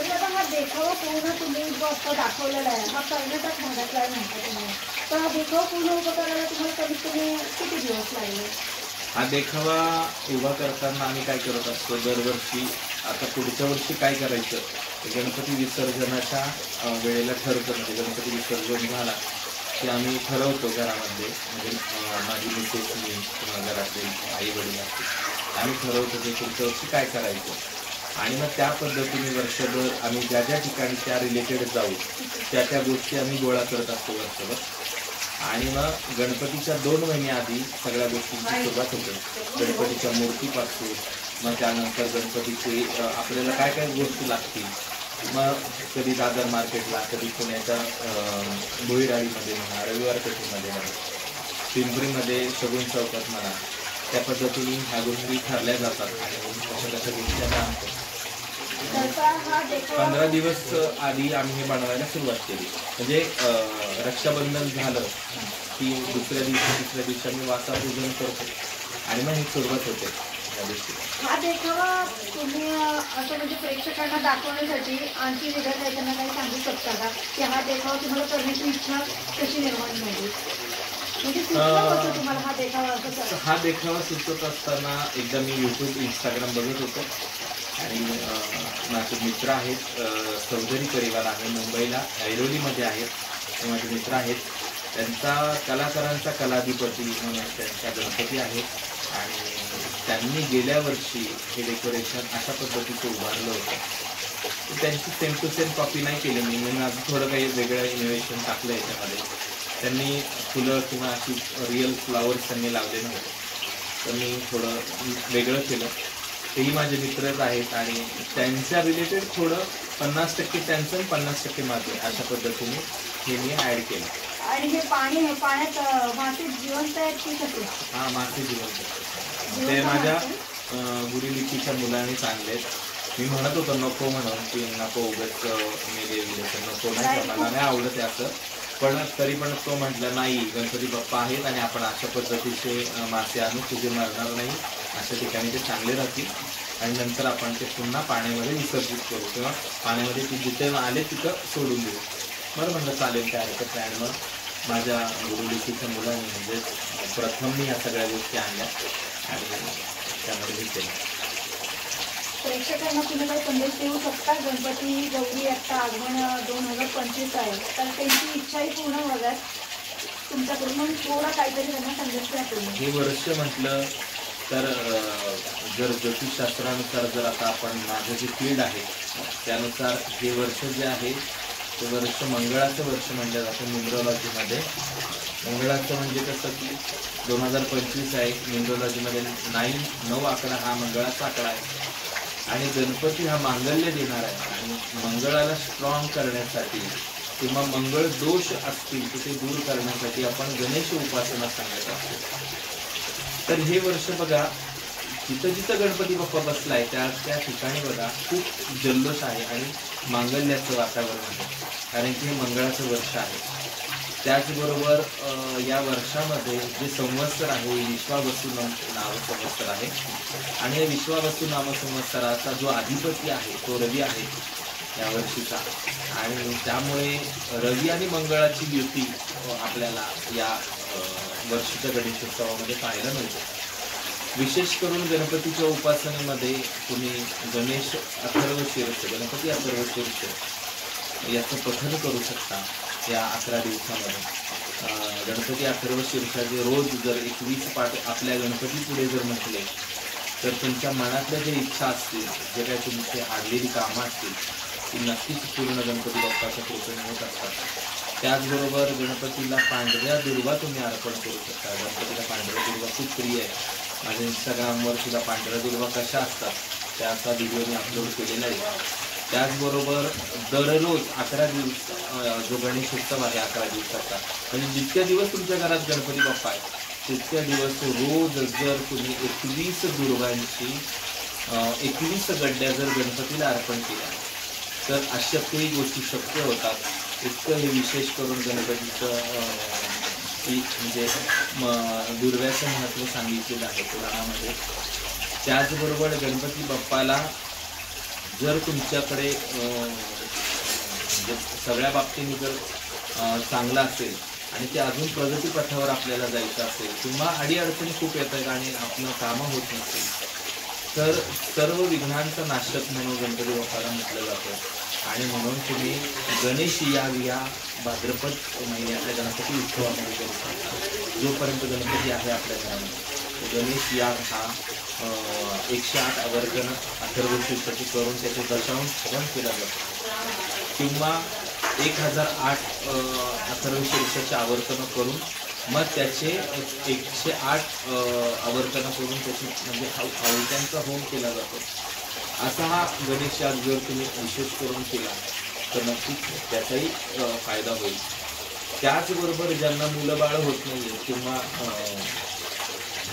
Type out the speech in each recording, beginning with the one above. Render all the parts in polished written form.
तर आता हा देखावा पूर्ण तुम्ही जो आता दाखवलेला आहे हा कर्नाटक भागातला आहे म्हणता तुम्ही, तर हा देखावा पूर्ण उभा करायला तुम्हाला कमीत कमी किती दिवस लागले? हा देखावा उभा करताना आम्ही काय करत असतो दरवर्षी, आता पुढच्या वर्षी काय करायचं गणपती विसर्जनाच्या वेळेला ठरतं. म्हणजे गणपती विसर्जन झाला की आम्ही ठरवतो घरामध्ये, म्हणजे माझी मिसेस, मी किंवा घरातले आई वडील असतील, आम्ही ठरवतो की पुढच्या वर्षी काय करायचं. आणि मग त्या पद्धतीने वर्षभर आम्ही ज्या ज्या ठिकाणी त्या रिलेटेड जाऊ त्या त्या गोष्टी आम्ही गोळा करत असतो वर्षभर. आणि मग गणपतीच्या 2 महिने आधी सगळ्या गोष्टींची सुरुवात होते. गणपतीच्या मूर्तीपासून, मग त्यानंतर गणपतीचे आपल्याला काय काय गोष्टी लागतील, मग कधी दादर मार्केटला, कधी पुण्याच्या भुईराळीमध्ये म्हणा, रविवार पेठेमध्ये म्हणा, पिंपरीमध्ये शगुन चौकात म्हणा, त्या पद्धतीने ह्या गोष्टी ठरल्या जातात. आणि अशा तशा गोष्टी आम्ही आणतो. 15 दिवस आधी आम्ही हे बनवायला सुरुवात केली. म्हणजे रक्षाबंधन झालं की दुसऱ्या दिवशी तिसऱ्या दिवशी आम्ही वासापूजन करतो आणि मग ही सुरुवात होते त्या दिवशी. हा देखावा तुम्ही असं म्हणजे प्रेक्षकांना दाखवण्यासाठी आणखी वेगळं काही सांगू शकता का की हा देखावा तुम्हाला करण्याची इच्छा कशी निर्माण झाली? म्हणजे तुम्हाला हा देखावा असं? हा देखावा सुचत असताना एकदा मी यूट्यूब, इंस्टाग्राम बघत होतो आणि माझे मित्र आहेत, चौधरी परिवार आहे, मुंबईला ऐरोलीमध्ये आहेत, ते माझे मित्र आहेत. त्यांचा कलाकारांचा कलाधिपती म्हणून त्यांचा गणपती आहे आणि त्यांनी गेल्या वर्षी हे डेकोरेशन अशा पद्धतीचं उभारलं होतं. त्यांची सेम टू सेम कॉपी नाही केली मी, माझं थोडं काही वेगळं इनोव्हेशन टाकलं याच्यामध्ये. त्यांनी फुलं किंवा अशी रिअल फ्लॉवर्स त्यांनी लावले नव्हते, तर मी थोडं वेगळं केलं. तेही माझे मित्रच आहेत आणि त्यांच्या रिलेटेड थोडं 50% त्यांचं आणि 50% माझं, अशा पद्धतीने हे मी ॲड केलं. आणि हे पाण्यात मासे जिवंत आहेत की कसे? हां, मासे जिवंत आहेत. ते माझ्या गुरुलिपीच्या मुलांनी सांगलेत. मी म्हणत होतो नको म्हणून की नको उगाच मी देवी नको, नाही मला नाही आवडत आहे असं, पण तरी पण तो म्हटलं नाही गणपती बाप्पा आहेत आणि आपण अशा पद्धतीचे मासे आणू, तुझे मरणार नाही, अशा ठिकाणी ते चांगले राहतील आणि नंतर आपण ते पुन्हा पाण्यामध्ये विसर्जित करू किंवा पाण्यामध्ये ते जिथे आले तिथं सोडून देऊ. बरं म्हटलं चालेल, काय हरकत नाही. आणि मग माझ्या गुरुलिपीच्या मुलांनी म्हणजे प्रथम मी ह्या सगळ्या गोष्टी आणल्या आणि त्यामध्ये हे केलं. प्रेक्षकांना तुम्ही काही संदेश देऊ शकता? गणपती गौरी आता आगमन 2025 आहे, तर त्यांची इच्छाही पूर्ण व्हाव्यात तुमच्याकडून, म्हणून थोडा काहीतरी त्यांना संदेश द्या तुम्ही. हे वर्ष म्हटलं तर जर ज्योतिषशास्त्रानुसार जर आता आपण माझं जे फील्ड आहे त्यानुसार हे वर्ष जे आहे ते वर्ष मंगळाचं वर्ष म्हटलं जातं न्यूमरोलॉजीमध्ये. मंगळाचं म्हणजे कसं की 2025 आहे, न्यूमरोलॉजीमध्ये 9 आकडा हा मंगळाचा आकडा आहे आणि गणपती हा मांगल्य देणार आहे. आणि मंगळाला स्ट्रॉंग करण्यासाठी किंवा मंगळ दोष असतील तर ते दूर करण्यासाठी आपण गणेश उपासना सांगत असतो. तर हे वर्ष बघा, जिथं जिथं गणपती बाप्पा बसलाय त्या त्या ठिकाणी बघा खूप जल्लोष आहे आणि मांगल्याचं वातावरण आहे, कारण की हे मंगळाचं वर्ष आहे. त्याचबरोबर या वर्षामध्ये जे संवत्सर आहे विश्वावसू नाम संवत्सर आहे आणि या विश्वावसू नाम संवत्सराचा जो अधिपती आहे तो रवी आहे या वर्षीचा. आणि त्यामुळे रवी आणि मंगळाची युती आपल्याला या वर्षीच्या गणेशोत्सवामध्ये पाहायला मिळते. विशेष करून गणपतीच्या उपासनेमध्ये तुम्ही गणेश अथर्वशीर्ष, गणपती अथर्वशीर्ष याचं पठण करू शकता या 11 दिवसामध्ये. गणपती अथर्वशीर्षाचे रोज जर 21 पाठ आपल्या गणपती पुढे जर म्हटले तर तुमच्या मनातल्या ज्या इच्छा असतील, जे काही तुमची आडलेली कामं असतील ती नक्कीच पूर्ण गणपती बाप्पाच्या कृपेने होत असतात. त्याचबरोबर गणपतीला पांढऱ्या दुर्वा तुम्ही अर्पण करू शकता. गणपतीला पांढऱ्या दुर्वा खूप प्रिय आहे. माझ्या इंस्टाग्रामवर सुद्धा पांढऱ्या दुर्वा कशा असतात त्याचा व्हिडिओ मी अपलोड केलेला आहे. त्याचबरोबर दररोज 11 दिवस जो गणेशोत्सव आहे 11 दिवसाचा, म्हणजे जितक्या दिवस तुमच्या घरात गणपती बाप्पा आहे तितक्या दिवस रोज जर तुम्ही 21 दुर्वांची 21 गड्ड्या जर गणपतीला अर्पण केल्या तर अशक्यही गोष्टी शक्य होतात. इतकं हे विशेष करून गणपतीचं म्हणजे दुर्व्याचं महत्त्व सांगितलेलं आहे पुराणामध्ये. त्याचबरोबर गणपती बाप्पाला जर तुमच्याकडे म्हणजे सगळ्या बाबतीने जर चांगलं असेल आणि ते अजून प्रगतीपथावर आपल्याला जायचं असेल किंवा अडीअडचणी खूप येत आहेत आणि आपलं कामं होत नसेल तर सर्व विघ्नांचा नाशक म्हणून गणपती बाप्पाला म्हटलं जातं. आणि म्हणून तुम्ही गणेश या भाद्रपद महिन्यातल्या गणपती उत्सवामध्ये करू शकता. जोपर्यंत गणपती आहे आपल्या घरामध्ये गणेश याग हा 108 आवर्तन अथर्व शीर्षाची करून त्याचे दशांश हवन केला जातो किंवा 1008 अथर्व शीर्षाचे आवर्तन करून मग त्याचे 108 आवर्तन करून त्याची म्हणजे आवृत्त्यांचा होम केला जातो. असा हा गणेश याग जर तुम्ही विशेष करून केला तर नक्कीच त्याचाही फायदा होईल. त्याचबरोबर ज्यांना मुलं बाळ होत नाही किंवा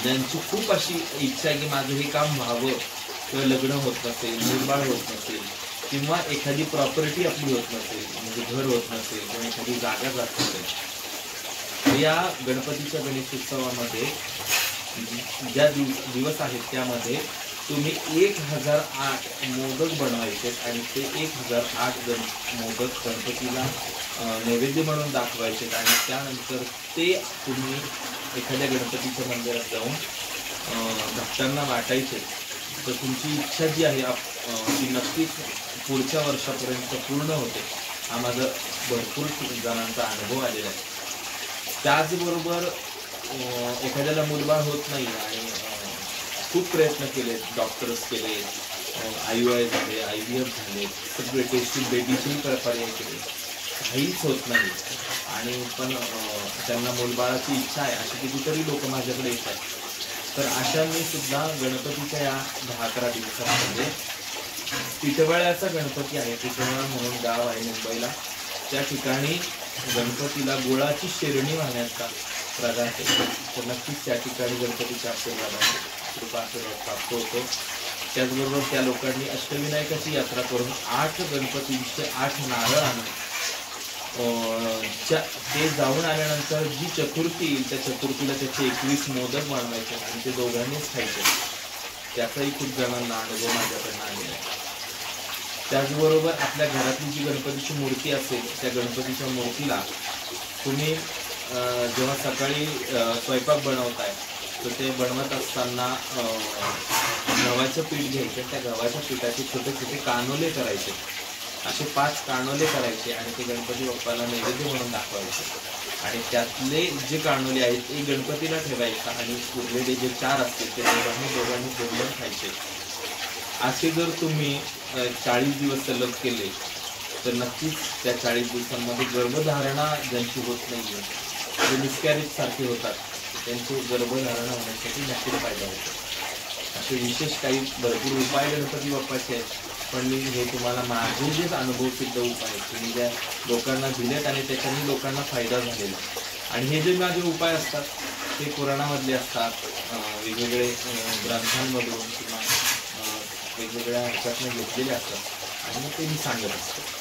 ज्यांची खूप अशी इच्छा आहे की माझं हे काम व्हावं किंवा लग्न होत नसेल, मुलबाळ होत नसेल किंवा एखादी प्रॉपर्टी आपली होत नसेल म्हणजे घर होत नसेल किंवा एखादी जागा जात नसेल, या गणपतीच्या गणेशोत्सवामध्ये ज्या दिवस आहेत त्यामध्ये तुम्ही 1008 मोदक बनवायचे आणि ते 1008 मोदक गणपतीला नैवेद्य म्हणून दाखवायचे आणि त्यानंतर ते तुम्ही एखाद्या गणपतीच्या मंदिरात जाऊन भक्तांना वाटायचे. तर तुमची इच्छा जी आहे ती नक्कीच पुढच्या वर्षापर्यंत पूर्ण होते. हा माझा भरपूर जणांचा अनुभव आलेला आहे. त्याचबरोबर एखाद्याला मुलबाळ होत नाही आणि खूप प्रयत्न केले, डॉक्टर्स केले, IUI झाले, IVF झाले, सगळे टेस्टिंग बेबीचे पर्याय केले, काहीच होत नाही आणि पण त्यांना मुलबाळाची इच्छा आहे अशी कितीतरी लोक माझ्याकडे येत आहेत. तर अशांनी सुद्धा गणपतीच्या या 10-11 दिवसांमध्ये टिटवाळ्याचा गणपती आहे, टिटवाळा म्हणून गाव आहे मुंबईला, त्या ठिकाणी गणपतीला गुळाची शेरणी वाहण्याचा प्रघात आहे. तर नक्कीच त्या ठिकाणी गणपतीच्या आशीर्वादाने कृपा प्राप्त होतो. त्याचबरोबर त्या लोकांनी अष्टविनायकाची यात्रा करून 8 गणपतींचे 8 नारळ आणून ते जाऊन आल्यानंतर जी चतुर्थी येईल त्या चतुर्थीला त्याचे 21 मोदक बनवायचे आणि ते दोघांनीच खायचे. त्याचाही खूप जणांना अनुभव माझ्याकडनं आलेला आहे. त्याचबरोबर आपल्या घरातली जी गणपतीची मूर्ती असेल त्या गणपतीच्या मूर्तीला तुम्ही जेव्हा सकाळी स्वयंपाक बनवताय तर ते बनवत असताना गव्हाचं पीठ घ्यायचं, त्या गव्हाच्या पिठाचे छोटे छोटे कानोले करायचे, असे 5 कानोले करायचे आणि ते गणपती बाप्पाला नैवेद्य म्हणून दाखवायचे आणि त्यातले जे कानोले आहेत ते गणपतीला ठेवायचा आणि उरलेले जे 4 असतील ते दोघांनी बोलून खायचे. असे जर तुम्ही 40 दिवस सलग केले तर नक्कीच त्या 40 दिवसांमध्ये गर्भधारणा ज्यांची होत नाही आहे, जे मिसकॅरेज सारखे होतात, त्यांची गर्भधारणा होण्यासाठी नक्कीच फायदा होतो. असे विशेष काही भरपूर उपाय गणपती बाप्पाचे आहेत, पण मी हे तुम्हाला माझे जे अनुभवसिद्ध उपाय आहेत मी ज्या लोकांना दिलेत आणि त्याच्याने लोकांना फायदा झालेला. आणि हे जे माझे उपाय असतात ते पुराणामधले असतात, वेगवेगळे ग्रंथांमधून किंवा वेगवेगळ्या ह्याच्यातनं घेतलेले असतात आणि मग ते मी सांगत असतो.